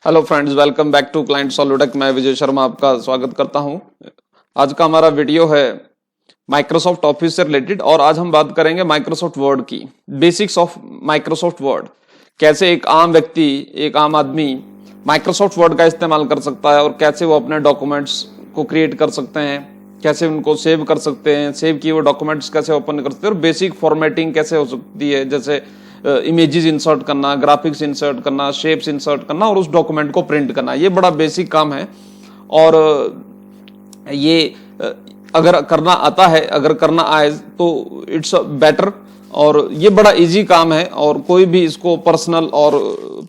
Hello friends, welcome back to Client Solutech. मैं विजय शर्मा आपका स्वागत करता हूं। आज का हमारा वीडियो है माइक्रोसॉफ्ट ऑफिस से रिलेटेड और आज हम बात करेंगे माइक्रोसॉफ्ट वर्ड की बेसिक्स ऑफ माइक्रोसॉफ्ट वर्ड। कैसे एक आम व्यक्ति, एक आम आदमी माइक्रोसॉफ्ट वर्ड का इस्तेमाल कर सकता है और कैसे वो अपने डॉक्यूमेंट्स को क्रिएट कर सकते हैं, कैसे उनको सेव कर सकते हैं, सेव किए वो डॉक्यूमेंट्स कैसे ओपन कर सकते हैं और बेसिक फॉर्मेटिंग कैसे हो सकती है, जैसे इमेजेस इंसर्ट करना, ग्राफिक्स इंसर्ट करना, शेप्स इंसर्ट करना और उस डॉक्यूमेंट को प्रिंट करना। ये बड़ा बेसिक काम है और ये अगर करना आता है, अगर करना आए तो इट्स बेटर और ये बड़ा इजी काम है और कोई भी इसको पर्सनल और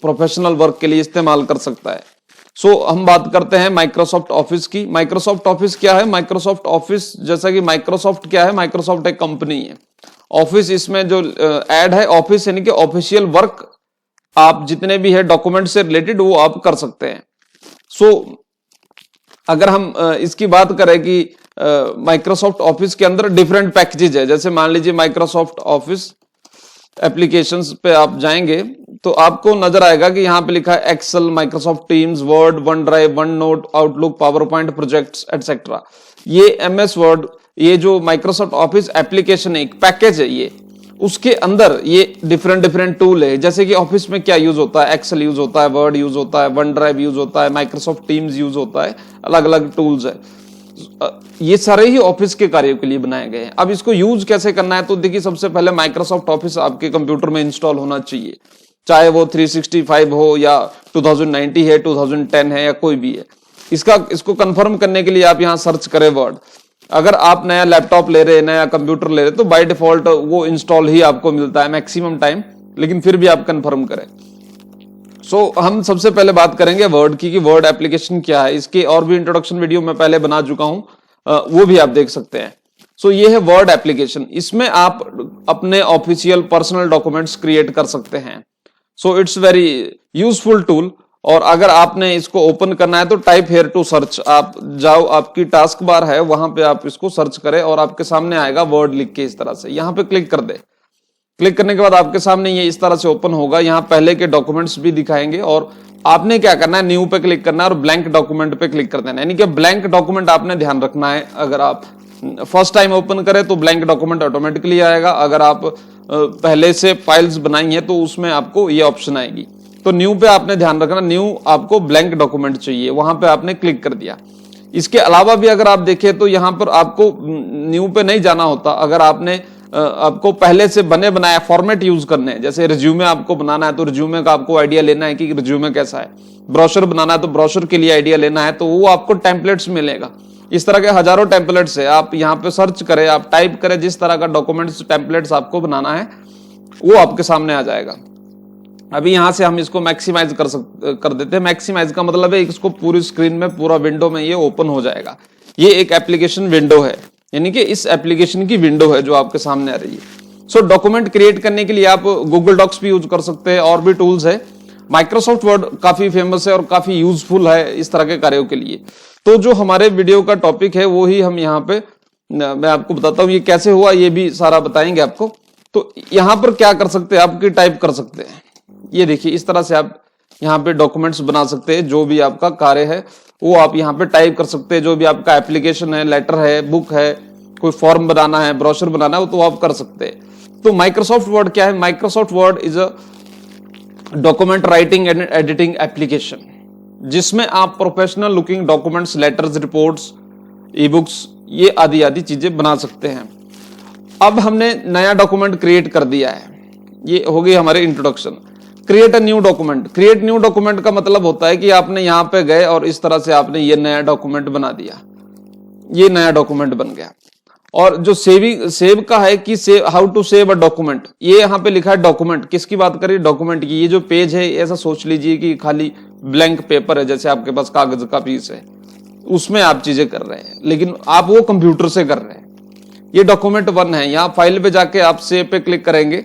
प्रोफेशनल वर्क के लिए इस्तेमाल कर सकता है। सो हम बात करते हैं माइक्रोसॉफ्ट ऑफिस की। माइक्रोसॉफ्ट ऑफिस क्या है? माइक्रोसॉफ्ट ऑफिस, जैसा कि माइक्रोसॉफ्ट क्या है, माइक्रोसॉफ्ट एक कंपनी है। ऑफिस, इसमें जो ऐड है ऑफिस यानी कि ऑफिशियल वर्क आप जितने भी है डॉक्यूमेंट से रिलेटेड वो आप कर सकते हैं। सो अगर हम इसकी बात करें कि माइक्रोसॉफ्ट ऑफिस के अंदर डिफरेंट पैकेजेज है, जैसे मान लीजिए माइक्रोसॉफ्ट ऑफिस एप्लीकेशंस पे आप जाएंगे तो आपको नजर आएगा कि यहाँ पे लिखा है Excel, Microsoft Teams, Word, OneDrive, OneNote, Outlook, PowerPoint, projects etcetera. ये एमएस वर्ड, ये जो माइक्रोसॉफ्ट ऑफिस एप्लीकेशन है, एक पैकेज है ये, उसके अंदर ये डिफरेंट टूल है। जैसे कि ऑफिस में क्या यूज होता है, एक्सेल यूज होता है, वर्ड यूज होता है, वन ड्राइव यूज होता है, माइक्रोसॉफ्ट टीम्स यूज होता है, अलग अलग टूल्स है। ये सारे ही ऑफिस के कार्यों के लिए बनाए गए हैं। अब इसको यूज कैसे करना है तो देखिए, सबसे पहले माइक्रोसॉफ्ट ऑफिस आपके कंप्यूटर में इंस्टॉल होना चाहिए, चाहे वो 365 हो या 2090 है, 2010 है या कोई भी है। इसको कंफर्म करने के लिए आप यहां सर्च करें वर्ड। अगर आप नया लैपटॉप ले रहे हैं, नया कंप्यूटर ले रहे हैं तो बाय डिफॉल्ट वो इंस्टॉल ही आपको मिलता है मैक्सिमम टाइम, लेकिन फिर भी आप कंफर्म करें। सो हम सबसे पहले बात करेंगे वर्ड की कि वर्ड एप्लीकेशन क्या है। इसके और भी इंट्रोडक्शन वीडियो मैं पहले बना चुका हूं, वो भी आप देख सकते हैं। सो ये है वर्ड एप्लीकेशन। इसमें आप अपने ऑफिशियल पर्सनल डॉक्यूमेंट्स क्रिएट कर सकते हैं। So it's very useful tool. और अगर आपने इसको ओपन करना है तो टाइप हेयर टू सर्च, आप जाओ, आपकी टास्क बार है वहां पे आप इसको सर्च करें और आपके सामने आएगा वर्ड लिख के इस तरह से। यहां पे क्लिक कर दे। क्लिक करने के बाद आपके सामने ये इस तरह से ओपन होगा। यहाँ पहले के डॉक्यूमेंट्स भी दिखाएंगे और आपने क्या करना है, न्यू पे क्लिक करना है और ब्लैंक डॉक्यूमेंट पे क्लिक कर देना है। यानी कि ब्लैंक डॉक्यूमेंट आपने ध्यान रखना है। अगर आप फर्स्ट टाइम ओपन करें तो ब्लैंक डॉक्यूमेंट ऑटोमेटिकली आएगा। अगर आप पहले से फाइल्स बनाई है तो उसमें आपको ये ऑप्शन आएगी। तो न्यू पे आपने ध्यान रखना, न्यू आपको ब्लैंक डॉक्यूमेंट चाहिए, वहां पे आपने क्लिक कर दिया। इसके अलावा भी अगर आप देखें तो यहां पर आपको न्यू पे नहीं जाना होता। अगर आपको पहले से बने बनाया फॉर्मेट यूज करने हैं, जैसे रिज्यूमे आपको बनाना है तो रिज्यूमे का आपको आइडिया लेना है कि रिज्यूमे कैसा है, ब्रोशर बनाना है तो ब्रोशर के लिए आइडिया लेना है, तो वो आपको टेम्पलेट्स मिलेगा। इस तरह के हजारों टेम्पलेट्स है। आप यहाँ पे सर्च करें, आप टाइप करें जिस तरह का डॉक्यूमेंट्स टेम्पलेट्स आपको बनाना है वो आपके सामने आ जाएगा। अभी यहां से हम इसको मैक्सिमाइज कर देते हैं। मैक्सिमाइज का मतलब है इसको पूरी स्क्रीन में, पूरा विंडो में ये ओपन हो जाएगा। ये एक एप्लीकेशन विंडो है, यानी कि इस एप्लीकेशन की विंडो है जो आपके सामने आ रही है। सो डॉक्यूमेंट क्रिएट करने के लिए आप गूगल डॉक्स भी यूज कर सकते हैं और भी टूल्स है। माइक्रोसॉफ्ट वर्ड काफी फेमस है और काफी यूजफुल है इस तरह के कार्यों के लिए। तो जो हमारे वीडियो का टॉपिक है वो ही हम यहाँ पे मैं आपको बताता हूँ। ये कैसे हुआ ये भी सारा बताएंगे आपको। तो यहाँ पर क्या कर सकते हैं, आपकी टाइप कर सकते हैं। ये देखिए, इस तरह से आप यहाँ पे डॉक्यूमेंट्स बना सकते हैं। जो भी आपका कार्य है वो आप यहाँ पे टाइप कर सकते हैं। जो भी आपका एप्लीकेशन है, लेटर है, बुक है, कोई फॉर्म बनाना है, ब्रोशर बनाना है, वो तो आप कर सकते हैं। तो माइक्रोसॉफ्ट वर्ड क्या है? Microsoft word is a document writing and editing application, जिसमें आप professional looking documents, letters, reports, e books, ये आदि चीजें बना सकते हैं। अब हमने नया डॉक्यूमेंट क्रिएट कर दिया है। ये हो गई हमारे introduction. Create a new document. Create new document का मतलब होता है कि आपने यहां पे गए और इस तरह से आपने ये नया डॉक्यूमेंट बना दिया। ये नया डॉक्यूमेंट बन गया। और जो सेव का है कि how to save a document, ये यहाँ पे लिखा है डॉक्यूमेंट। किसकी बात करें? डॉक्यूमेंट की। ये जो पेज है ऐसा सोच लीजिए कि खाली ब्लैंक पेपर है, जैसे आपके पास कागज का पीस है, उसमें आप चीजें कर रहे हैं, लेकिन आप वो कंप्यूटर से कर रहे हैं। ये डॉक्यूमेंट 1 है। यहाँ फाइल पे जाके आप सेव पे क्लिक करेंगे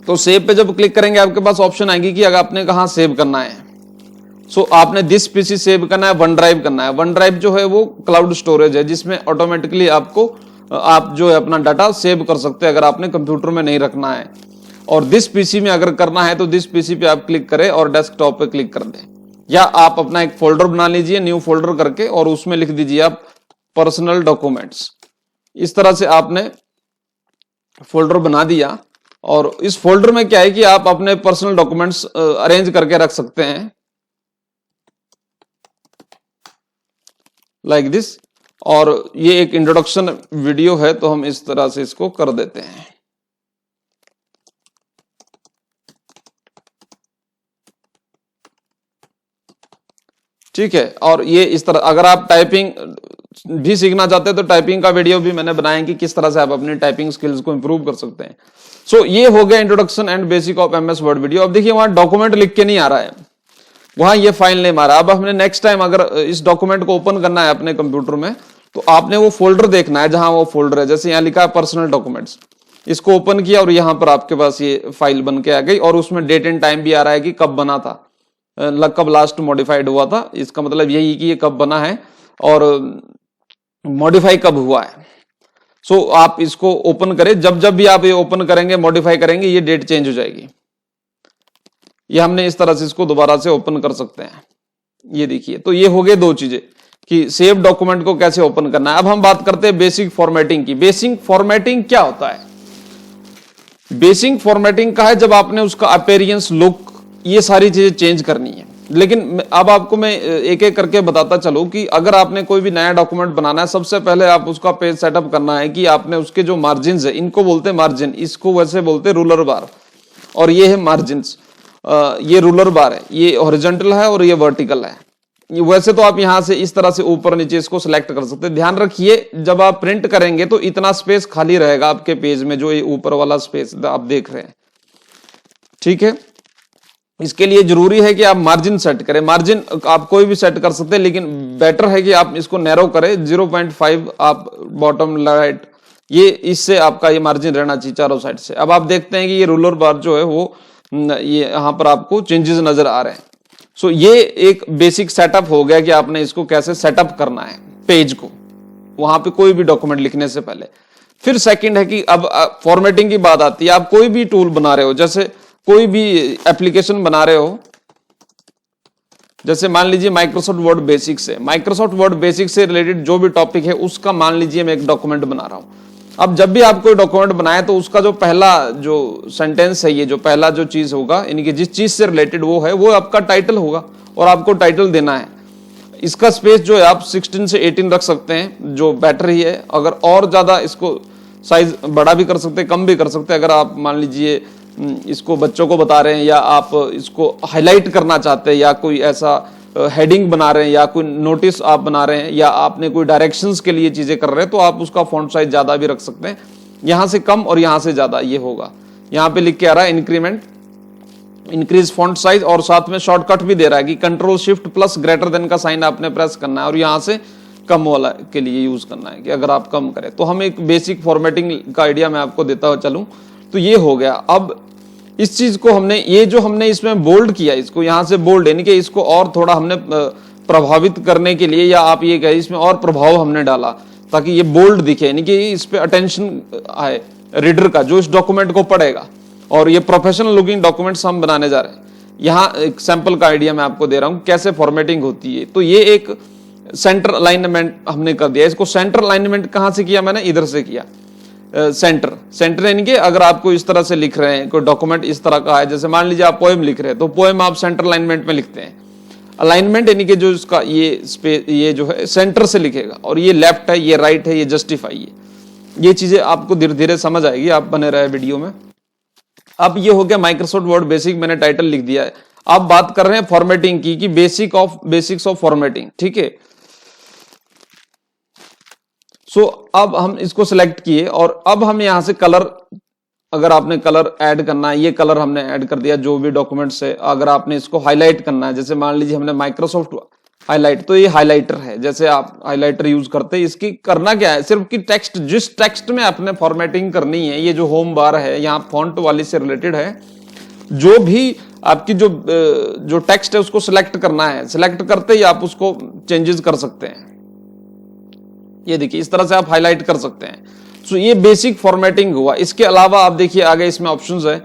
तो सेव पे जब क्लिक करेंगे आपके पास ऑप्शन आएगी कि अगर आपने कहां सेव करना है। सो आपने दिस पीसी सेव करना है, वन ड्राइव करना है। वन ड्राइव जो है वो क्लाउड स्टोरेज है, जिसमें ऑटोमेटिकली आपको आप जो है अपना डाटा सेव कर सकते हैं अगर आपने कंप्यूटर में नहीं रखना है। और दिस पीसी में अगर करना है तो दिस पीसी पे आप क्लिक करें और डेस्कटॉप पे क्लिक कर दें, या आप अपना एक फोल्डर बना लीजिए न्यू फोल्डर करके और उसमें लिख दीजिए आप पर्सनल डॉक्यूमेंट्स। इस तरह से आपने फोल्डर बना दिया और इस फोल्डर में क्या है कि आप अपने पर्सनल डॉक्यूमेंट्स अरेंज करके रख सकते हैं लाइक दिस। और ये एक इंट्रोडक्शन वीडियो है तो हम इस तरह से इसको कर देते हैं। ठीक है, और ये इस तरह अगर आप टाइपिंग भी सीखना चाहते हैं तो टाइपिंग का वीडियो भी मैंने बनाया है कि किस तरह से आप अपनी टाइपिंग स्किल्स को इंप्रूव कर सकते हैं। सो ये हो गया introduction and basic of MS word video. अब देखिए वहां डॉक्यूमेंट लिख के नहीं आ रहा है, वहां ये फाइल नेम आ रहा है। अब हमने नेक्स्ट टाइम अगर इस डॉक्यूमेंट को ओपन करना है अपने कंप्यूटर में तो आपने वो फोल्डर देखना है जहां वो फोल्डर है। जैसे यहाँ लिखा है पर्सनल डॉक्यूमेंट्स, इसको ओपन किया और यहाँ पर आपके पास ये फाइल बन के आ गई और उसमें डेट एंड टाइम भी आ रहा है कि कब बना था, कब लास्ट मॉडिफाइड हुआ था। इसका मतलब यही कि ये कब बना है और मॉडिफाई कब हुआ है। सो आप इसको ओपन करें, जब जब भी आप ये ओपन करेंगे मॉडिफाई करेंगे ये डेट चेंज हो जाएगी। ये हमने इस तरह से इसको दोबारा से ओपन कर सकते हैं। ये देखिए, तो ये हो गए दो चीजें कि सेव डॉक्यूमेंट को कैसे ओपन करना है। अब हम बात करते हैं बेसिक फॉर्मेटिंग की। बेसिक फॉर्मेटिंग क्या होता है? बेसिक फॉर्मेटिंग का है जब आपने उसका अपीयरेंस, लुक, ये सारी चीजें चेंज करनी है। लेकिन अब आपको मैं एक एक करके बताता चलूं कि अगर आपने कोई भी नया डॉक्यूमेंट बनाना है, सबसे पहले आप उसका पेज सेटअप करना है कि आपने उसके जो मार्जिन है, इनको बोलते हैं मार्जिन, इसको वैसे बोलते हैं रूलर बार, और ये है मार्जिन। ये रूलर बार है, ये हॉरिजॉन्टल है और ये वर्टिकल है। वैसे तो आप यहां से इस तरह से ऊपर नीचे इसको सिलेक्ट कर सकते हैं। ध्यान रखिए जब आप प्रिंट करेंगे तो इतना स्पेस खाली रहेगा आपके पेज में, जो ये ऊपर वाला स्पेस आप देख रहे हैं। ठीक है, इसके लिए जरूरी है कि आप मार्जिन सेट करें। मार्जिन आप कोई भी सेट कर सकते हैं, लेकिन बेटर है कि आप इसको नैरो करें। 0.5 आप बॉटम राइट, ये इससे आपका ये मार्जिन रहना चाहिए चारों साइड से। अब आप देखते हैं कि ये रूलर बार जो है वो ये यहां पर आपको चेंजेस नजर आ रहे हैं। सो ये एक बेसिक सेटअप हो गया कि आपने इसको कैसे सेटअप करना है पेज को, वहां पे कोई भी डॉक्यूमेंट लिखने से पहले। फिर सेकंड है कि अब फॉर्मेटिंग की बात आती है। आप कोई भी टूल बना रहे हो, जैसे कोई भी एप्लीकेशन बना रहे हो, जैसे मान लीजिए माइक्रोसॉफ्ट वर्ड बेसिक से, माइक्रोसॉफ्ट वर्ड बेसिक से रिलेटेड जो भी टॉपिक है उसका मान लीजिए मैं एक डॉक्यूमेंट बना रहा हूं। अब जब भी आप कोई डॉक्यूमेंट बनाए तो उसका जो पहला जो सेंटेंस है, ये जो पहला जो चीज होगा, यानी कि जिस चीज से रिलेटेड वो है, वो आपका टाइटल होगा और आपको टाइटल देना है। इसका स्पेस जो है आप 16 से 18 रख सकते हैं, जो बेटर ही है। अगर और ज्यादा इसको साइज बड़ा भी कर सकते हैं, कम भी कर सकते हैं। अगर आप मान लीजिए इसको बच्चों को बता रहे हैं, या आप इसको हाईलाइट करना चाहते हैं, या कोई ऐसा हेडिंग बना रहे हैं, या कोई नोटिस आप बना रहे हैं, या आपने कोई डायरेक्शंस के लिए चीजें कर रहे हैं, तो आप उसका फॉन्ट साइज ज्यादा भी रख सकते हैं। यहां से कम और यहां से ज्यादा ये होगा। यहां पे लिख के आ रहा है इंक्रीमेंट, इंक्रीज फॉन्ट साइज, और साथ में शॉर्टकट भी दे रहा है कि control shift plus greater than का साइन आपने प्रेस करना है और यहां से कम वाला के लिए यूज करना है कि अगर आप कम करें। तो हम एक बेसिक फॉर्मेटिंग का आइडिया मैं आपको देता हुआ चलूं तो ये हो गया। अब इस चीज को हमने, ये जो हमने इसमें बोल्ड किया, इसको यहां से बोल्ड, यानी कि इसको और थोड़ा हमने प्रभावित करने के लिए, या आप ये कहें इसमें और प्रभाव हमने डाला ताकि ये बोल्ड दिखे, यानी कि इस पे अटेंशन आए रीडर का, जो इस डॉक्यूमेंट को पढ़ेगा। और ये प्रोफेशनल लुकिंग डॉक्यूमेंट्स हम बनाने जा रहे हैं। यहां एक सैंपल का आइडिया मैं आपको दे रहा हूं कैसे फॉर्मेटिंग होती है। तो ये एक सेंटर अलाइनमेंट हमने कर दिया। इसको सेंटर अलाइनमेंट कहां से किया मैंने? इधर से किया। सेंटर यानी कि अगर आपको इस तरह से लिख रहे हैं, कोई डॉक्यूमेंट इस तरह का है, जैसे मान लीजिए आप पोएम लिख रहे हैं, तो पोएम आप सेंटर अलाइनमेंट में लिखते हैं। अलाइनमेंट यानी कि जो इसका ये स्पेस, ये जो है सेंटर से लिखेगा, और ये लेफ्ट है, ये राइट है, ये जस्टिफाई है। ये चीजें आपको धीरे धीरे समझ आएगी, आप बने रहे वीडियो में। अब ये हो गया माइक्रोसॉफ्ट वर्ड बेसिक, मैंने टाइटल लिख दिया है। अब बात कर रहे हैं फॉर्मेटिंग की, कि बेसिक्स ऑफ फॉर्मेटिंग। ठीक है, सो अब हम इसको सिलेक्ट किए और अब हम यहां से कलर, अगर आपने कलर ऐड करना है, ये कलर हमने ऐड कर दिया जो भी डॉक्यूमेंट्स है। अगर आपने इसको हाईलाइट करना है, जैसे मान लीजिए हमने माइक्रोसॉफ्ट हाईलाइट, तो ये हाईलाइटर है, जैसे आप हाईलाइटर यूज करते हैं। इसकी करना क्या है, सिर्फ कि टेक्स्ट, जिस टेक्स्ट में आपने फॉर्मेटिंग करनी है, ये जो होम बार है यहाँ फॉन्ट वाली से रिलेटेड है, जो भी आपकी जो टेक्स्ट है उसको सिलेक्ट करना है। सिलेक्ट करते ही आप उसको चेंजेस कर सकते हैं। ये देखिए इस तरह से आप हाईलाइट कर सकते हैं। सो ये बेसिक फॉर्मेटिंग हुआ। इसके अलावा आप देखिए आगे इसमें ऑप्शंस है,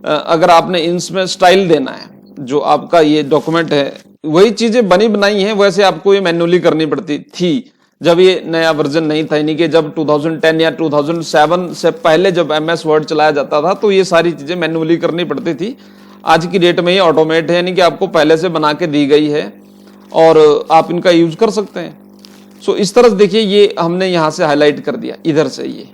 अगर आपने इसमें स्टाइल देना है, जो आपका ये डॉक्यूमेंट है वही चीजें बनी बनाई हैं वैसे आपको ये मैन्युअली करनी पड़ती थी जब ये नया वर्जन नहीं था, यानी कि जब 2010 या 2007 से पहले जब MS वर्ड चलाया जाता था तो ये सारी चीजें मैन्युअली करनी पड़ती थी। आज की डेट में ये ऑटोमेट है, यानी कि आपको पहले से बना के दी गई है और आप इनका यूज कर सकते हैं। सो इस तरह से देखिए ये हमने यहाँ से हाईलाइट कर दिया इधर से। ये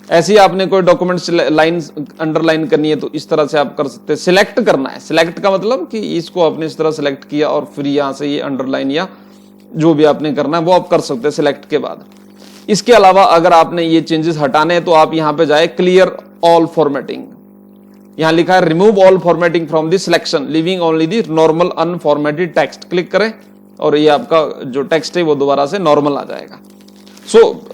ऐसे ही आपने कोई डॉक्यूमेंट लाइन अंडरलाइन करनी है तो इस तरह से आप कर सकते हैं। सिलेक्ट करना है, सिलेक्ट का मतलब कि इसको आपने इस तरह सिलेक्ट किया और फिर यहाँ से ये अंडरलाइन या जो भी आपने करना है वो आप कर सकते हैं सिलेक्ट के बाद। इसके अलावा अगर आपने ये चेंजेस हटाने हैं तो आप यहाँ पे जाए क्लियर ऑल फॉर्मेटिंग, यहाँ लिखा है remove all formatting from the selection living only the normal unformatted text, click करें और ये आपका जो टेक्स्ट है वो दोबारा से नॉर्मल आ जाएगा। सो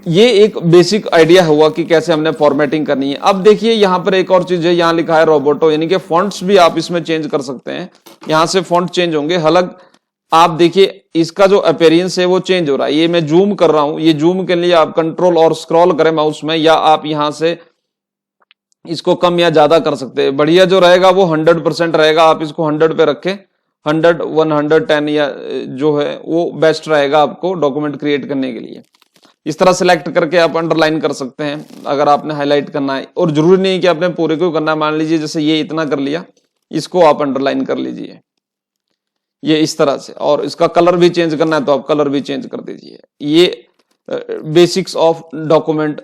ये एक बेसिक आइडिया हुआ कि कैसे हमने फॉर्मेटिंग करनी है। अब देखिए यहाँ पर एक और चीज है, यहाँ लिखा है रोबोटो, यानी कि फॉन्ट्स भी आप इसमें चेंज कर सकते हैं। यहाँ से फॉन्ट चेंज होंगे। हालांकि आप देखिए इसका जो अपीयरेंस है वो चेंज हो रहा है। ये मैं जूम कर रहा हूं, ये जूम के लिए आप कंट्रोल और स्क्रॉल करें माउस में, या आप यहां से इसको कम या ज्यादा कर सकते हैं। बढ़िया जो रहेगा वो 100% रहेगा, आप इसको 100 पे रखें, 100, 110 या जो है वो बेस्ट रहेगा आपको डॉक्यूमेंट क्रिएट करने के लिए। इस तरह सिलेक्ट करके आप अंडरलाइन कर सकते हैं अगर आपने हाईलाइट करना है, और जरूरी नहीं कि आपने पूरे को करना है। मान लीजिए जैसे ये इतना कर लिया, इसको आप अंडरलाइन कर लीजिए ये इस तरह से, और इसका कलर भी चेंज करना है तो आप कलर भी चेंज कर दीजिए। ये बेसिक्स ऑफ डॉक्यूमेंट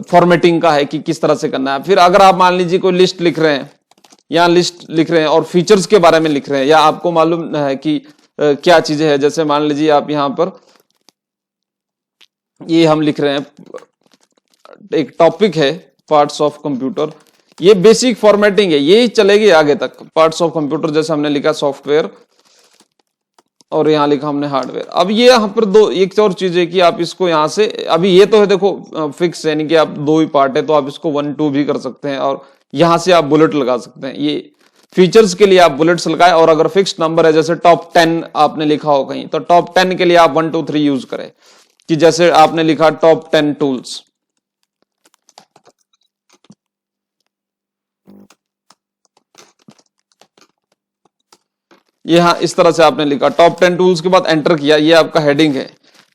फॉर्मेटिंग का है कि किस तरह से करना है। फिर अगर आप मान लीजिए कोई लिस्ट लिख रहे हैं, या लिस्ट लिख रहे हैं और फीचर्स के बारे में लिख रहे हैं, या आपको मालूम है कि क्या चीजें हैं, जैसे मान लीजिए आप यहां पर ये हम लिख रहे हैं, एक टॉपिक है पार्ट्स ऑफ कंप्यूटर, ये बेसिक फॉर्मेटिंग है, ये चलेगी आगे तक। पार्ट्स ऑफ कंप्यूटर जैसे हमने लिखा सॉफ्टवेयर और यहाँ लिखा हमने हार्डवेयर। अब ये यहाँ पर दो एक और चीज है कि आप इसको यहाँ से, अभी ये तो है देखो फिक्स, यानी कि आप दो ही पार्ट है तो आप इसको 1, 2 भी कर सकते हैं, और यहाँ से आप बुलेट लगा सकते हैं। ये फीचर्स के लिए आप बुलेट्स लगाए, और अगर फिक्स नंबर है जैसे टॉप 10 आपने लिखा हो कहीं, तो टॉप 10 के लिए आप 1, 2, 3 यूज करें। कि जैसे आपने लिखा टॉप 10 टूल्स, यहां इस तरह से आपने लिखा टॉप 10 टूल्स के बाद एंटर किया, ये आपका हेडिंग है।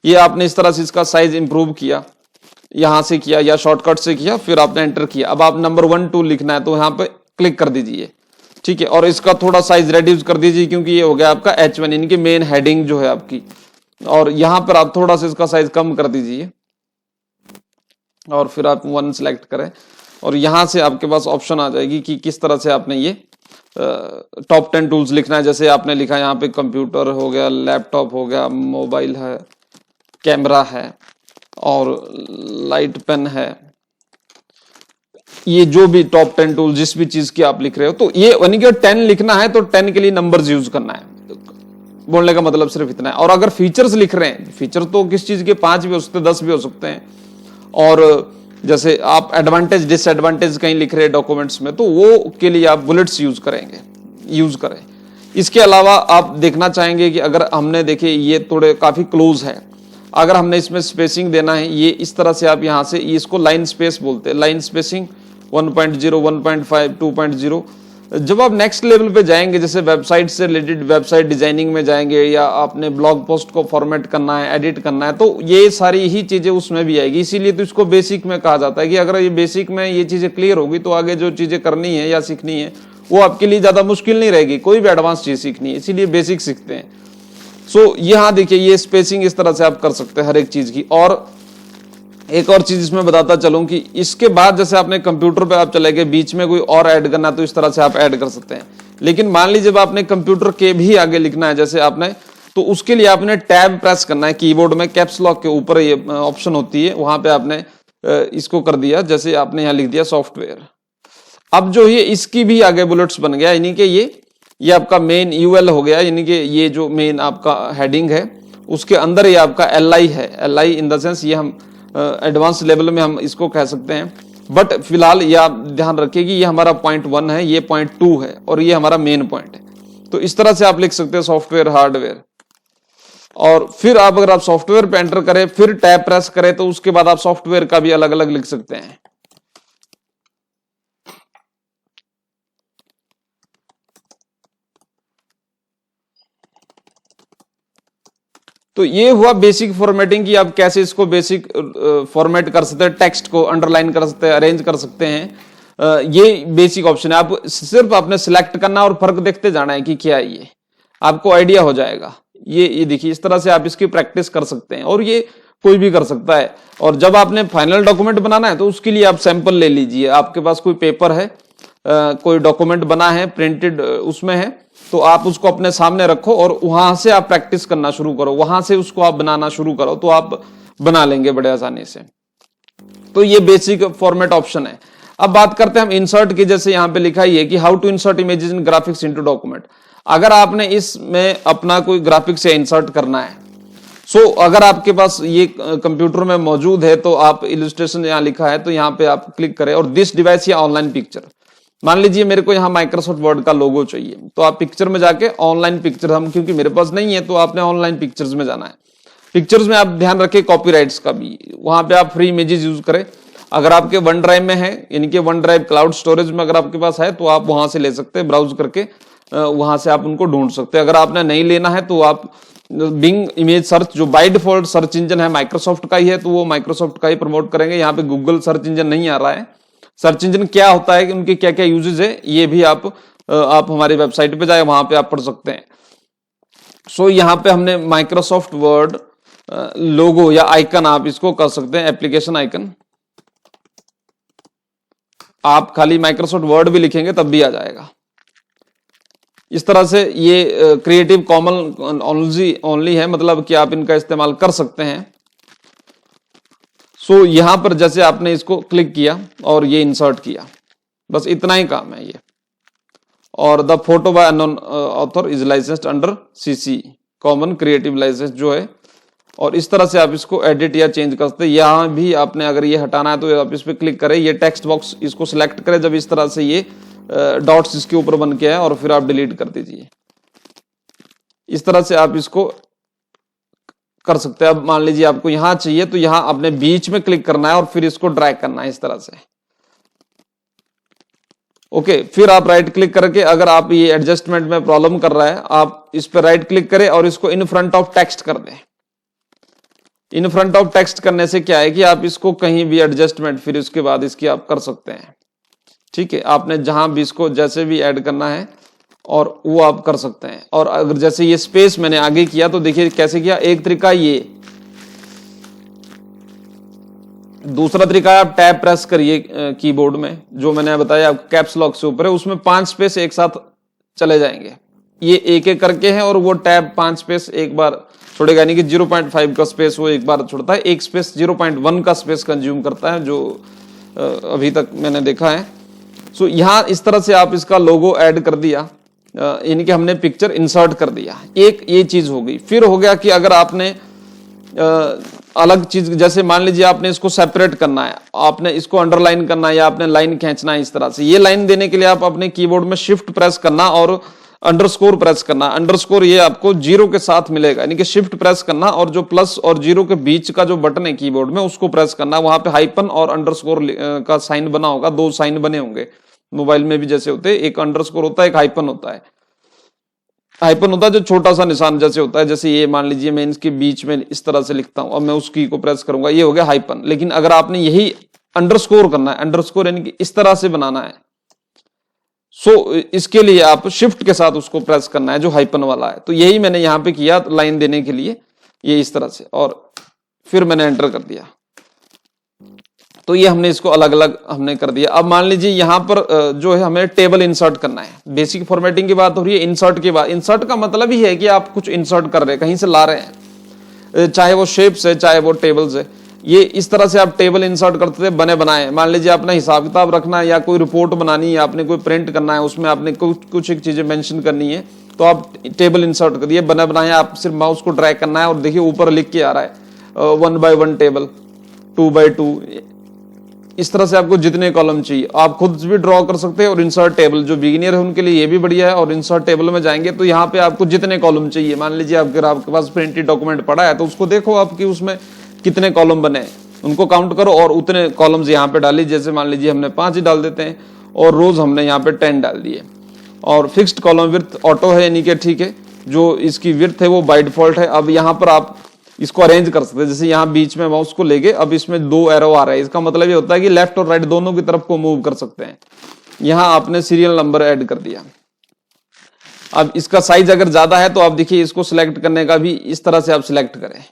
ये आपने इस तरह से इसका साइज इंप्रूव किया, यहां से किया या शॉर्टकट से किया, फिर आपने एंटर किया। अब आप नंबर 1, 2 लिखना है तो यहां पे क्लिक कर दीजिए, ठीक है, और इसका थोड़ा साइज रेड्यूस कर दीजिए क्योंकि ये हो गया आपका H1, इनकी मेन हेडिंग जो है आपकी, और यहां पर आप थोड़ा सा इसका साइज कम कर दीजिए, और फिर आप 1 सिलेक्ट करें, और यहां से आपके पास ऑप्शन आ जाएगी कि किस तरह से आपने ये टॉप 10 टूल्स लिखना है। जैसे आपने लिखा यहाँ पे कंप्यूटर हो गया, लैपटॉप हो गया, मोबाइल है, कैमरा है और लाइट पेन है, ये जो भी टॉप 10 टूल जिस भी चीज की आप लिख रहे हो, तो ये यानी कि 10 लिखना है तो 10 के लिए नंबर्स यूज करना है, बोलने का मतलब सिर्फ इतना है। और अगर फीचर्स लिख रहे हैं, फीचर तो किस चीज के 5 भी हो सकते हैं, 10 भी हो सकते हैं, और जैसे आप एडवांटेज डिसएडवांटेज कहीं लिख रहे हैं डॉक्यूमेंट्स में, तो वो के लिए आप बुलेट्स यूज करें। इसके अलावा आप देखना चाहेंगे कि अगर हमने देखे ये थोड़े काफी क्लोज है, अगर हमने इसमें स्पेसिंग देना है, ये इस तरह से आप यहां से, इसको लाइन स्पेस बोलते हैं, लाइन स्पेसिंग 1.0, 1.5, 2.0। जब आप नेक्स्ट लेवल पे जाएंगे, जैसे वेबसाइट से रिलेटेड वेबसाइट डिजाइनिंग में जाएंगे, या आपने ब्लॉग पोस्ट को फॉर्मेट करना है, एडिट करना है, तो ये सारी ही चीजें उसमें भी आएगी। इसीलिए तो इसको बेसिक में कहा जाता है कि अगर ये बेसिक में ये चीजें क्लियर होगी तो आगे जो चीजें करनी है या सीखनी है वो आपके लिए ज्यादा मुश्किल नहीं रहेगी, कोई भी एडवांस चीज सीखनी है, इसीलिए बेसिक सीखते हैं। सो यहाँ देखिए ये स्पेसिंग इस तरह से आप कर सकते हैं हर एक चीज की। और एक और चीज इसमें बताता चलूं कि इसके बाद जैसे आपने कंप्यूटर पे आप चले गए, बीच में कोई और ऐड करना है तो इस तरह से आप ऐड कर सकते हैं। लेकिन मान लीजिए जब आपने कंप्यूटर के भी आगे लिखना है जैसे आपने, तो उसके लिए आपने टैब प्रेस करना है कीबोर्ड में, कैप्स लॉक के ऊपर ये ऑप्शन होती है, वहां पे आपने इसको कर दिया, जैसे आपने यहाँ लिख दिया सॉफ्टवेयर। अब जो ये इसकी भी आगे बुलेट्स बन गया, यानी कि ये आपका मेन UL हो गया, यानी कि ये जो मेन आपका हेडिंग है उसके अंदर ये आपका LI है। LI इन द सेंस ये हम एडवांस लेवल में हम इसको कह सकते हैं, बट फिलहाल ये आप ध्यान रखिए कि ये हमारा पॉइंट 1 है, ये पॉइंट 2 है, और ये हमारा मेन पॉइंट है। तो इस तरह से आप लिख सकते हैं सॉफ्टवेयर, हार्डवेयर। और फिर आप अगर आप सॉफ्टवेयर पे एंटर करें, फिर टैब प्रेस करें, तो उसके बाद आप सॉफ्टवेयर का भी अलग अलग लिख सकते हैं। तो ये हुआ बेसिक फॉर्मेटिंग की आप कैसे इसको बेसिक फॉर्मेट कर सकते हैं, टेक्स्ट को अंडरलाइन कर सकते हैं, अरेंज कर सकते हैं। ये बेसिक ऑप्शन है। आप सिर्फ आपने सिलेक्ट करना और फर्क देखते जाना है कि क्या है, ये आपको आइडिया हो जाएगा। ये देखिए, इस तरह से आप इसकी प्रैक्टिस कर सकते हैं और ये कोई भी कर सकता है। और जब आपने फाइनल डॉक्यूमेंट बनाना है तो उसके लिए आप सैंपल ले लीजिए। आपके पास कोई पेपर है, कोई डॉक्यूमेंट बना है, प्रिंटेड उसमें है, तो आप उसको अपने सामने रखो और वहां से आप प्रैक्टिस करना शुरू करो, वहां से उसको आप बनाना शुरू करो, तो आप बना लेंगे बड़े आसानी से। तो ये बेसिक फॉर्मेट ऑप्शन है। अब बात करते हैं हम इंसर्ट की। जैसे यहाँ पे लिखा ही है कि how to insert images in graphics into document. अगर आपने इसमें अपना कोई ग्राफिक्स या इंसर्ट करना है, अगर आपके पास ये कंप्यूटर में मौजूद है तो आप इलस्ट्रेशन यहाँ लिखा है तो यहाँ पे आप क्लिक करें और दिस डिवाइस या ऑनलाइन पिक्चर। मान लीजिए मेरे को यहाँ माइक्रोसॉफ्ट वर्ड का लोगो चाहिए, तो आप पिक्चर में जाके ऑनलाइन पिक्चर, हम क्योंकि मेरे पास नहीं है तो आपने ऑनलाइन पिक्चर्स में जाना है। पिक्चर्स में आप ध्यान रखें कॉपीराइट्स का भी, वहां पे आप फ्री इमेजेस यूज करें। अगर आपके वन ड्राइव में है, यानी कि वन ड्राइव क्लाउड स्टोरेज में अगर आपके पास है तो आप वहां से ले सकते हैं, ब्राउज करके वहां से आप उनको ढूंढ सकते हैं। अगर आपने नहीं लेना है तो आप बिंग इमेज सर्च, जो बाय डिफॉल्ट सर्च इंजन है माइक्रोसॉफ्ट का ही है, तो वो माइक्रोसॉफ्ट का ही प्रमोट करेंगे। यहाँ पे गूगल सर्च इंजन नहीं आ रहा है। सर्च इंजन क्या होता है, उनके क्या क्या यूजेज है, ये भी आप हमारी वेबसाइट पे जाए, वहां पे आप पढ़ सकते हैं। यहाँ पे हमने माइक्रोसॉफ्ट वर्ड लोगो या आइकन, आप इसको कर सकते हैं एप्लीकेशन आइकन। आप खाली माइक्रोसॉफ्ट वर्ड भी लिखेंगे तब भी आ जाएगा। इस तरह से ये क्रिएटिव कॉमन ओनली है, मतलब कि आप इनका इस्तेमाल कर सकते हैं। यहां पर जैसे आपने इसको क्लिक किया और ये इंसर्ट किया, बस इतना ही काम है ये। और the photo by unknown author is licensed under CC common creative license जो है। और इस तरह से आप इसको एडिट या चेंज कर सकते हैं। यहां भी आपने अगर ये हटाना है तो आप इस पर क्लिक करें, ये टेक्स्ट बॉक्स इसको सिलेक्ट करें, जब इस तरह से ये डॉट्स इसके ऊपर बन के आए और फिर आप डिलीट कर दीजिए। इस तरह से आप इसको कर सकते हैं। अब मान लीजिए आपको यहां चाहिए तो यहां अपने बीच में क्लिक करना है और फिर इसको ड्रैग करना है इस तरह से। ओके, फिर आप राइट क्लिक करके, अगर आप ये एडजस्टमेंट में प्रॉब्लम कर रहा है, आप इस पर राइट क्लिक करें और इसको इन फ्रंट ऑफ टेक्स्ट कर दें। इन फ्रंट ऑफ टेक्स्ट करने से क्या है कि आप इसको कहीं भी एडजस्टमेंट फिर उसके बाद इसकी आप कर सकते हैं। ठीक है, आपने जहां भी इसको जैसे भी ऐड करना है और वो आप कर सकते हैं। और अगर जैसे ये स्पेस मैंने आगे किया तो देखिए कैसे किया। एक तरीका ये, दूसरा तरीका है आप टैब प्रेस करिए कीबोर्ड में, जो मैंने बताया कैप्स लॉक से ऊपर है, उसमें 5 स्पेस एक साथ चले जाएंगे। ये एक एक करके है और वो टैब 5 स्पेस एक बार छोड़ेगा, यानी कि 0.5 का स्पेस वो एक बार छोड़ता है, एक स्पेस 0.1 का स्पेस कंज्यूम करता है, जो अभी तक मैंने देखा है। यहां इस तरह से आप इसका लोगो ऐड कर दिया, यानी कि हमने पिक्चर इंसर्ट कर दिया। एक ये चीज हो गई। फिर हो गया कि अगर आपने अलग चीज, जैसे मान लीजिए आपने इसको सेपरेट करना है, आपने इसको अंडरलाइन करना है या आपने लाइन खींचना है इस तरह से। ये लाइन देने के लिए आप अपने कीबोर्ड में शिफ्ट प्रेस करना और अंडरस्कोर प्रेस करना। अंडरस्कोर ये आपको 0 के साथ मिलेगा, यानी कि शिफ्ट प्रेस करना और जो प्लस और 0 के बीच का जो बटन है कीबोर्ड में उसको प्रेस करना। वहां पे हाइपन और अंडरस्कोर का साइन बना होगा, 2 साइन बने होंगे। मोबाइल में भी जैसे होते हैं, एक अंडरस्कोर होता है, एक हाइपन होता है। हाइपन होता है जो छोटा सा निशान जैसे होता है, जैसे ये मान लीजिए मैं इसके बीच में इस तरह से लिखता हूं और मैं उस की को प्रेस करूंगा, ये हो गया हाइपन। लेकिन अगर आपने यही अंडरस्कोर करना है, अंडरस्कोर यानी कि इस तरह से बनाना है, इसके लिए आप शिफ्ट के साथ उसको प्रेस करना है जो हाइपन वाला है। तो यही मैंने यहां पे किया लाइन देने के लिए, ये इस तरह से, और फिर मैंने एंटर कर दिया। तो ये हमने इसको अलग अलग हमने कर दिया। अब मान लीजिए यहां पर जो है हमें टेबल इंसर्ट करना है। बेसिक फॉर्मेटिंग की बात हो रही है, इंसर्ट की बात। इंसर्ट का मतलब ही है कि आप कुछ इंसर्ट कर रहे हैं, कहीं से ला रहे हैं, चाहे वो शेप्स है चाहे वो टेबल्स है। ये इस तरह से आप टेबल इंसर्ट करते थे बने बनाए। मान लीजिए आपने हिसाब किताब रखना है या कोई रिपोर्ट बनानी है, आपने कोई प्रिंट करना है, उसमें आपने कुछ एक चीजें मेंशन करनी है, तो आप टेबल इंसर्ट कर दिए, बने बनाए। आप सिर्फ माउस को ड्रैग करना है और देखिए ऊपर लिख के आ रहा है 1 by 1 टेबल, 2 by 2। इस तरह से आपको जितने कॉलम चाहिए आप खुद भी ड्रॉ कर सकते हैं। और इंसर्ट टेबल जो बिगिनियर है उनके लिए ये भी बढ़िया है। और इंसर्ट टेबल में जाएंगे तो यहाँ पे आपको जितने कॉलम चाहिए, मान लीजिए आपके पास प्रिंटेड डॉक्यूमेंट पड़ा है तो उसको देखो आपकी उसमें कितने कॉलम बने, उनको काउंट करो और उतने कॉलम्स यहाँ पे डालिए। जैसे मान लीजिए हमने 5 ही डाल देते हैं और रोज हमने यहाँ पे 10 डाल दिए। और फिक्स्ड कॉलम विड्थ ऑटो है, यानी कि ठीक है, जो इसकी विड्थ है वो बाय डिफॉल्ट है। अब यहाँ पर आप इसको अरेंज कर सकते हैं। जैसे यहाँ बीच में माउस को लेके अब इसमें 2 एरो आ रहा है, इसका मतलब ये होता है कि लेफ्ट और राइट दोनों की तरफ को मूव कर सकते हैं। यहाँ आपने सीरियल नंबर ऐड कर दिया। अब इसका साइज अगर ज्यादा है तो आप देखिए इसको सिलेक्ट करने का भी इस तरह से आप सिलेक्ट करें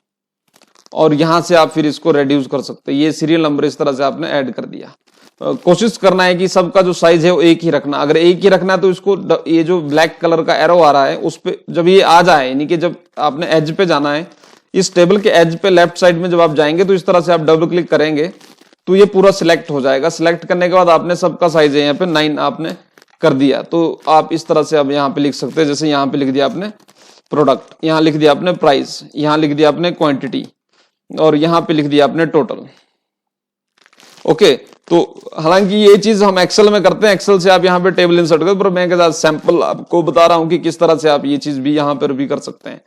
और यहां से आप फिर इसको रेड्यूस कर सकते हैं। ये सीरियल नंबर इस तरह से आपने ऐड कर दिया। कोशिश करना है कि सबका जो साइज है वो एक ही रखना। अगर एक ही रखना है तो इसको ये जो ब्लैक कलर का एरो आ रहा है उस पे जब ये आ जाए, यानी कि जब आपने एज पे जाना है, इस टेबल के एज पे लेफ्ट साइड में जब आप जाएंगे तो इस तरह से आप डबल क्लिक करेंगे तो ये पूरा सिलेक्ट हो जाएगा। सिलेक्ट करने के बाद आपने सबका साइज है यहाँ पे 9 आपने कर दिया। तो आप इस तरह से अब यहाँ पे लिख सकते हैं। जैसे यहाँ पे लिख दिया आपने प्रोडक्ट, यहाँ लिख दिया आपने प्राइस, यहाँ लिख दिया आपने क्वांटिटी और यहाँ पे लिख दिया आपने टोटल। ओके, तो हालांकि ये चीज हम एक्सेल में करते हैं, एक्सेल से आप यहाँ पे टेबल इंसर्ट कर, पर मैं के साथ सैंपल आपको बता रहा हूँ कि किस तरह से आप ये चीज भी यहाँ पर भी कर सकते हैं।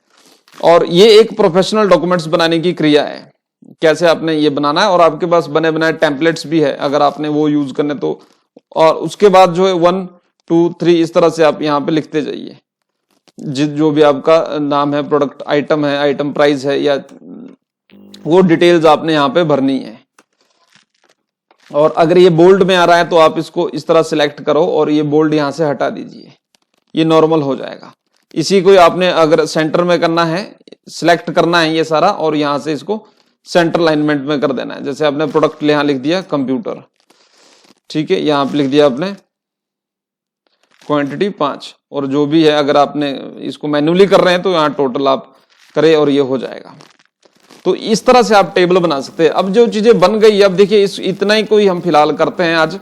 और ये एक प्रोफेशनल डॉक्यूमेंट्स बनाने की क्रिया है, कैसे आपने ये बनाना है। और आपके पास बने बनाए टेम्पलेट्स भी है अगर आपने वो यूज करने तो। और उसके बाद जो है 1 2 3 इस तरह से आप यहाँ पे लिखते जाइए, जो भी आपका नाम है, प्रोडक्ट आइटम है, आइटम प्राइस है, या वो डिटेल्स आपने यहाँ पे भरनी है। और अगर ये बोल्ड में आ रहा है तो आप इसको इस तरह सिलेक्ट करो और ये बोल्ड यहां से हटा दीजिए, ये नॉर्मल हो जाएगा। इसी को आपने अगर सेंटर में करना है, सिलेक्ट करना है ये सारा और यहां से इसको सेंटर अलाइनमेंट में कर देना है। जैसे आपने प्रोडक्ट यहां लिख दिया कंप्यूटर, ठीक है, यहां पे लिख दिया आपने क्वांटिटी 5 और जो भी है, अगर आपने इसको मैन्युअली कर रहे हैं तो यहाँ टोटल आप करें और ये हो जाएगा। तो इस तरह से आप टेबल बना सकते हैं। अब जो चीजें बन गई, अब देखिए इतना ही कोई हम फिलहाल करते हैं आज।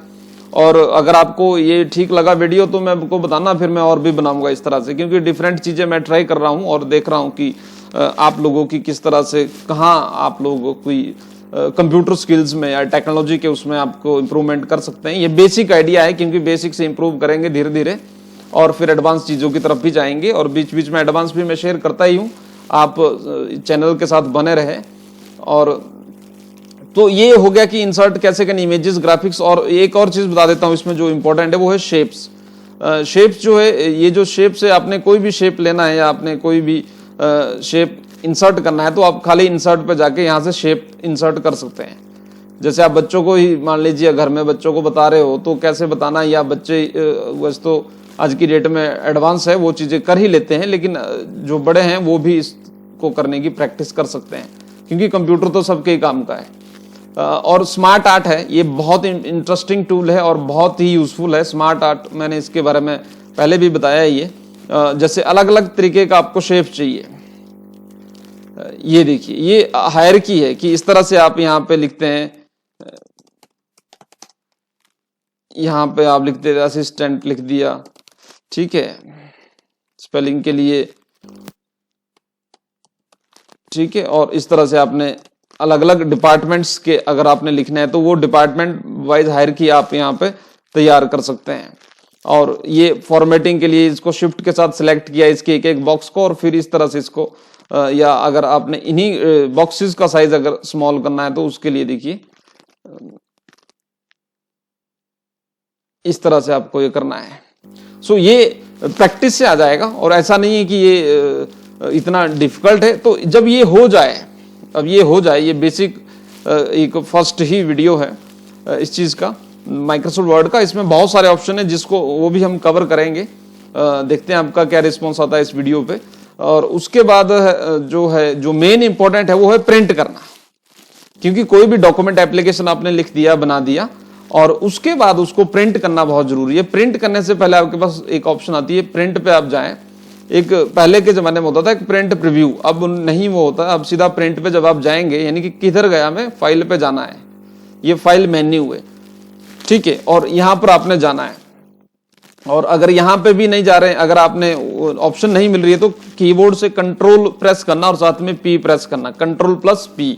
और अगर आपको ये ठीक लगा वीडियो तो मैं आपको बताना, फिर मैं और भी बनाऊंगा इस तरह से, क्योंकि डिफरेंट चीजें मैं ट्राई कर रहा हूं और देख रहा हूं कि आप लोगों की किस तरह से, कहाँ आप लोगों कोई कंप्यूटर स्किल्स में या टेक्नोलॉजी के उसमें आपको इंप्रूवमेंट कर सकते हैं। ये बेसिक आइडिया है, क्योंकि बेसिक से इंप्रूव करेंगे धीरे धीरे और फिर एडवांस चीजों की तरफ भी जाएंगे। और बीच बीच में एडवांस भी मैं शेयर करता ही हूँ, आप चैनल के साथ बने रहे। और तो ये हो गया कि इंसर्ट कैसे करनी, इमेजेस, ग्राफिक्स। और एक और चीज बता देता हूँ इसमें जो इंपॉर्टेंट है वो है शेप्स। शेप्स जो है, ये जो शेप्स है, आपने कोई भी शेप लेना है या आपने कोई भी शेप इंसर्ट करना है तो आप खाली इंसर्ट पे जाके यहाँ से शेप इंसर्ट कर सकते हैं। जैसे आप बच्चों को ही मान लीजिए घर में बच्चों को बता रहे हो तो कैसे बताना, या बच्चे वैसे तो आज की डेट में एडवांस है, वो चीजें कर ही लेते हैं, लेकिन जो बड़े हैं वो भी इसको करने की प्रैक्टिस कर सकते हैं, क्योंकि कंप्यूटर तो सबके ही काम का है। और स्मार्ट आर्ट है, ये बहुत इंटरेस्टिंग टूल है और बहुत ही यूजफुल है। स्मार्ट आर्ट मैंने इसके बारे में पहले भी बताया है। ये जैसे अलग अलग तरीके का आपको शेप चाहिए, ये देखिए ये हायरार्की है कि इस तरह से आप यहाँ पे लिखते हैं, यहाँ पे आप लिखते हैं असिस्टेंट लिख दिया, ठीक है, स्पेलिंग के लिए, ठीक है। और इस तरह से आपने अलग अलग डिपार्टमेंट्स के अगर आपने लिखना है तो वो डिपार्टमेंट वाइज हायरार्की आप यहाँ पे तैयार कर सकते हैं। और ये फॉर्मेटिंग के लिए इसको शिफ्ट के साथ सिलेक्ट किया, इसके एक एक बॉक्स को, और फिर इस तरह से इसको या अगर आपने इन्हीं बॉक्सेस का साइज अगर स्मॉल करना है तो उसके लिए देखिए इस तरह से आपको ये करना है। सो ये प्रैक्टिस से आ जाएगा और ऐसा नहीं है कि ये इतना डिफिकल्ट है। तो जब ये हो जाए, अब ये हो जाए, ये बेसिक एक फर्स्ट ही वीडियो है इस चीज का, माइक्रोसॉफ्ट वर्ड का। इसमें बहुत सारे ऑप्शन है जिसको वो भी हम कवर करेंगे। देखते हैं आपका क्या रिस्पॉन्स आता है इस वीडियो पे। और उसके बाद जो मेन इंपॉर्टेंट है वो है प्रिंट करना, क्योंकि कोई भी डॉक्यूमेंट एप्लीकेशन आपने लिख दिया, बना दिया, और उसके बाद उसको प्रिंट करना बहुत जरूरी है। प्रिंट करने से पहले आपके पास एक ऑप्शन आती है, प्रिंट पे आप जाएं। एक पहले के जमाने में होता था एक प्रिंट प्रीव्यू, अब नहीं वो होता, अब सीधा प्रिंट पे जब आप जाएंगे, यानी कि किधर गया, मैं फाइल पे जाना है, ये फाइल मेन्यू है, ठीक है, और यहां पर आपने जाना है। और अगर यहां पे भी नहीं जा रहे हैं, अगर आपने ऑप्शन नहीं मिल रही है तो कीबोर्ड से कंट्रोल प्रेस करना और साथ में पी प्रेस करना, कंट्रोल प्लस पी,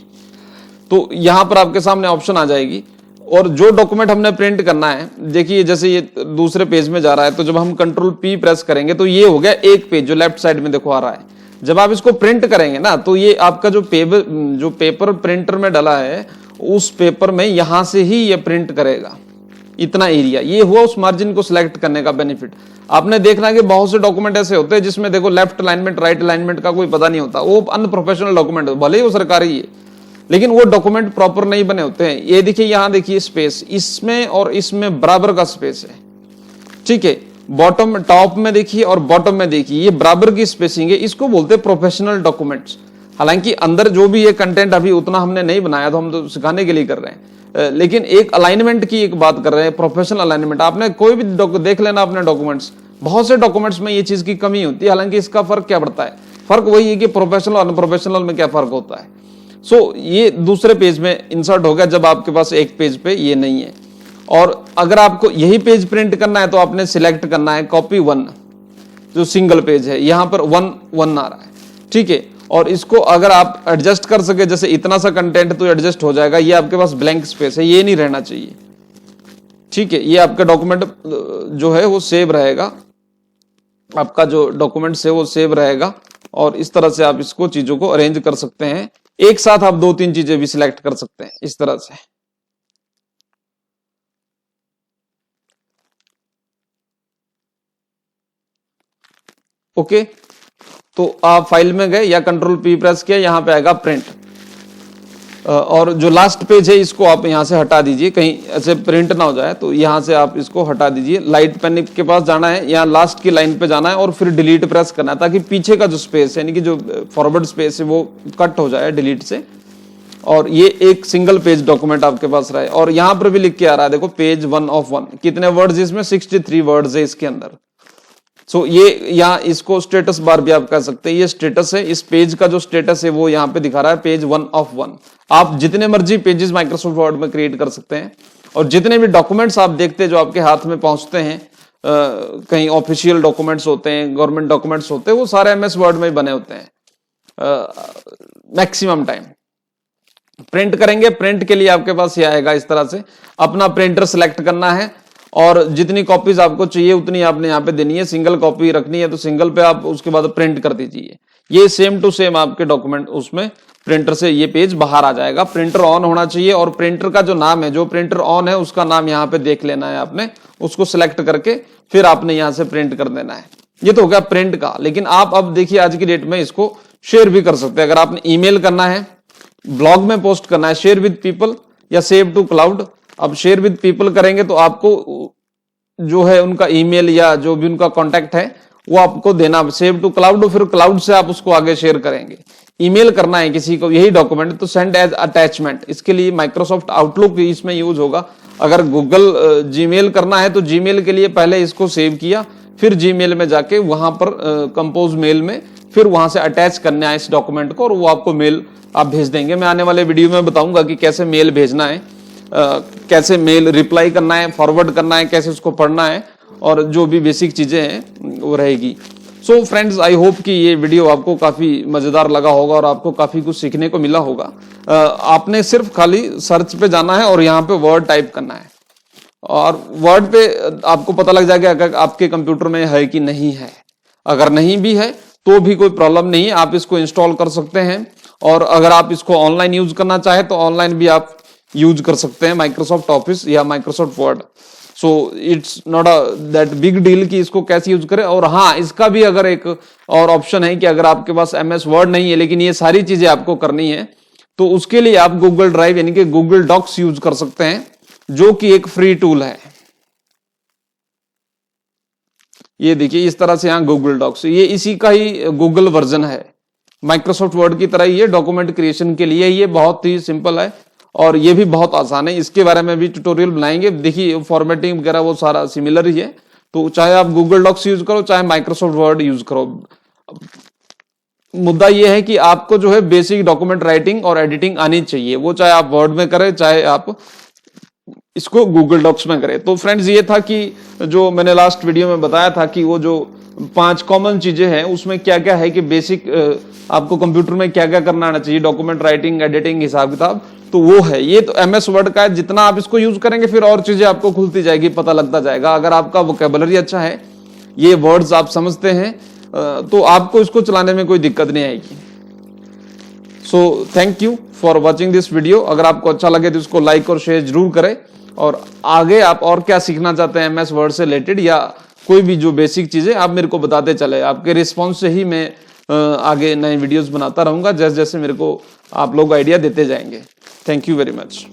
तो यहां पर आपके सामने ऑप्शन आ जाएगी। और जो डॉक्यूमेंट हमने प्रिंट करना है, देखिए जैसे ये दूसरे पेज में जा रहा है, तो जब हम कंट्रोल पी प्रेस करेंगे तो ये हो गया एक पेज जो लेफ्ट साइड में देखो आ रहा है। जब आप इसको प्रिंट करेंगे ना तो ये आपका जो पेपर प्रिंटर में डला है उस पेपर में यहां से ही ये प्रिंट करेगा, इतना एरिया, ये हुआ उस मार्जिन को सिलेक्ट करने का बेनिफिट। आपने देखना है कि बहुत से डॉक्यूमेंट ऐसे होते हैं जिसमें देखो लेफ्ट अलाइनमेंट राइट अलाइनमेंट का कोई पता नहीं होता, वो अनप्रोफेशनल डॉक्यूमेंट, भले ही वो सरकारी है लेकिन वो डॉक्यूमेंट प्रॉपर नहीं बने होते हैं। ये देखिए यहाँ देखिए स्पेस, इसमें और इसमें बराबर का स्पेस है, ठीक है। बॉटम टॉप में देखिए और बॉटम में देखिए ये बराबर की स्पेसिंग है, इसको बोलते हैं प्रोफेशनल डॉक्यूमेंट्स। हालांकि अंदर जो भी ये कंटेंट अभी उतना हमने नहीं बनाया, तो हम तो सिखाने के लिए कर रहे हैं, लेकिन एक अलाइनमेंट की एक बात कर रहे हैं, प्रोफेशनल अलाइनमेंट। आपने कोई भी देख लेना अपने डॉक्यूमेंट्स, बहुत से डॉक्यूमेंट्स में ये चीज की कमी होती है। हालांकि इसका फर्क क्या पड़ता है, फर्क वही है कि प्रोफेशनल और अनप्रोफेशनल में क्या फर्क होता है। सो ये दूसरे पेज में इंसर्ट हो गया जब आपके पास एक पेज पे ये नहीं है। और अगर आपको यही पेज प्रिंट करना है तो आपने सिलेक्ट करना है कॉपी 1, जो सिंगल पेज है, यहां पर 1 आ रहा है, ठीक है। और इसको अगर आप एडजस्ट कर सके, जैसे इतना सा कंटेंट तो एडजस्ट हो जाएगा, ये आपके पास ब्लैंक स्पेस है, ये नहीं रहना चाहिए, ठीक है। ये आपका डॉक्यूमेंट जो है वो सेव रहेगा, आपका जो डॉक्यूमेंट है वो सेव रहेगा। और इस तरह से आप इसको चीजों को अरेंज कर सकते हैं, एक साथ आप 2-3 चीजें भी सिलेक्ट कर सकते हैं इस तरह से। ओके, तो आप फाइल में गए या कंट्रोल P प्रेस किया, यहां पे आएगा प्रिंट, और जो लास्ट पेज है इसको आप यहां से हटा दीजिए, कहीं ऐसे प्रिंट ना हो जाए, तो यहां से आप इसको हटा दीजिए। लाइट पेन के पास जाना है, यहाँ लास्ट की लाइन पे जाना है और फिर डिलीट प्रेस करना है, ताकि पीछे का जो स्पेस है, यानी कि जो फॉरवर्ड स्पेस है वो कट हो जाए डिलीट से, और ये एक सिंगल पेज डॉक्यूमेंट आपके पास रहे। और यहां पर भी लिख के आ रहा है, देखो पेज 1 of 1, कितने वर्ड्स इसमें, 63 वर्ड्स है इसके अंदर। सो ये यहाँ इसको स्टेटस बार भी आप कह सकते हैं, ये स्टेटस है, इस पेज का जो स्टेटस है वो यहाँ पे दिखा रहा है पेज 1 of 1। आप जितने मर्जी पेजेस माइक्रोसॉफ्ट वर्ड में क्रिएट कर सकते हैं, और जितने भी डॉक्यूमेंट्स आप देखते हैं जो आपके हाथ में पहुंचते हैं, कहीं ऑफिशियल डॉक्यूमेंट्स होते हैं, गवर्नमेंट डॉक्यूमेंट्स होते हैं, वो सारे MS वर्ड में ही बने होते हैं मैक्सिमम टाइम। प्रिंट करेंगे, प्रिंट के लिए आपके पास ये आएगा इस तरह से, अपना प्रिंटर सिलेक्ट करना है और जितनी कॉपीज आपको चाहिए उतनी आपने यहाँ पे देनी है। सिंगल कॉपी रखनी है तो सिंगल पे आप उसके बाद प्रिंट कर दीजिए। ये सेम टू सेम आपके डॉक्यूमेंट उसमें प्रिंटर से ये पेज बाहर आ जाएगा। प्रिंटर ऑन होना चाहिए, और प्रिंटर का जो नाम है, जो प्रिंटर ऑन है उसका नाम यहाँ पे देख लेना है आपने, उसको सिलेक्ट करके फिर आपने यहाँ से प्रिंट कर देना है। ये तो हो गया प्रिंट का। लेकिन आप अब देखिए आज की डेट में इसको शेयर भी कर सकते हैं। अगर आपने ईमेल करना है, ब्लॉग में पोस्ट करना है, शेयर विद पीपल या सेव टू क्लाउड। अब शेयर विद पीपल करेंगे तो आपको जो है उनका ईमेल या जो भी उनका कांटेक्ट है वो आपको देना, सेव टू क्लाउड, फिर क्लाउड से आप उसको आगे शेयर करेंगे। ईमेल करना है किसी को यही डॉक्यूमेंट, तो सेंड एज अटैचमेंट, इसके लिए माइक्रोसॉफ्ट आउटलुक इसमें यूज होगा। अगर गूगल जीमेल करना है तो जीमेल के लिए पहले इसको सेव किया, फिर जीमेल में जाके वहां पर कंपोज मेल में फिर वहां से अटैच करना है इस डॉक्यूमेंट को, और वो आपको मेल आप भेज देंगे। मैं आने वाले वीडियो में बताऊंगा कि कैसे मेल भेजना है, कैसे मेल रिप्लाई करना है, फॉरवर्ड करना है, कैसे उसको पढ़ना है, और जो भी बेसिक चीजें हैं वो रहेगी। सो फ्रेंड्स, आई होप कि ये वीडियो आपको काफी मजेदार लगा होगा और आपको काफी कुछ सीखने को मिला होगा। आपने सिर्फ खाली सर्च पे जाना है और यहाँ पे वर्ड टाइप करना है, और वर्ड पे आपको पता लग जाएगा अगर आपके कंप्यूटर में है कि नहीं है। अगर नहीं भी है तो भी कोई प्रॉब्लम नहीं है, आप इसको इंस्टॉल कर सकते हैं। और अगर आप इसको ऑनलाइन यूज करना चाहे तो ऑनलाइन भी आप यूज कर सकते हैं, माइक्रोसॉफ्ट ऑफिस या Microsoft word. So it's not that big deal कि इसको कैसे यूज करें। और हाँ, इसका भी अगर एक और ऑप्शन है कि अगर आपके पास MS वर्ड नहीं है लेकिन ये सारी चीजें आपको करनी है, तो उसके लिए आप गूगल ड्राइव यानी कि गूगल डॉक्स यूज कर सकते हैं, जो कि एक फ्री टूल है। ये देखिए इस तरह से यहाँ गूगल डॉक्स, ये इसी का ही गूगल वर्जन है, माइक्रोसॉफ्ट वर्ड की तरह ही है। डॉक्यूमेंट क्रिएशन के लिए ये बहुत ही सिंपल है और ये भी बहुत आसान है। इसके बारे में भी ट्यूटोरियल बनाएंगे। देखिए फॉर्मेटिंग वगैरह वो सारा सिमिलर ही है, तो चाहे आप गूगल डॉक्स यूज करो चाहे माइक्रोसॉफ्ट वर्ड यूज करो, मुद्दा ये है कि आपको जो है बेसिक डॉक्यूमेंट राइटिंग और एडिटिंग आनी चाहिए। वो चाहे आप वर्ड में करें चाहे आप इसको गूगल डॉक्स में करें। तो फ्रेंड्स, ये था कि जो मैंने लास्ट वीडियो में बताया था कि वो जो 5 कॉमन चीजें हैं उसमें क्या क्या है कि बेसिक आपको कंप्यूटर में क्या क्या करना आना चाहिए, डॉक्यूमेंट राइटिंग, एडिटिंग, हिसाब किताब, तो वो है। ये तो MS वर्ड का है, जितना आप इसको यूज करेंगे फिर और चीजें आपको खुलती जाएगी, पता लगता जाएगा। अगर आपका वोकैबुलरी अच्छा है, ये वर्ड्स आप समझते हैं, तो आपको इसको चलाने में कोई दिक्कत नहीं आएगी। So thank you for watching this video. अगर आपको अच्छा लगे तो इसको लाइक और शेयर जरूर करें, और आगे आप और क्या सीखना चाहते हैं एमएस वर्ड से रिलेटेड, या कोई भी जो बेसिक चीजें आप मेरे को बताते चले। आपके रिस्पॉन्स से ही मैं आगे नए वीडियोस बनाता रहूंगा, जैसे जैसे मेरे को आप लोग आइडिया देते जाएंगे। Thank you very much.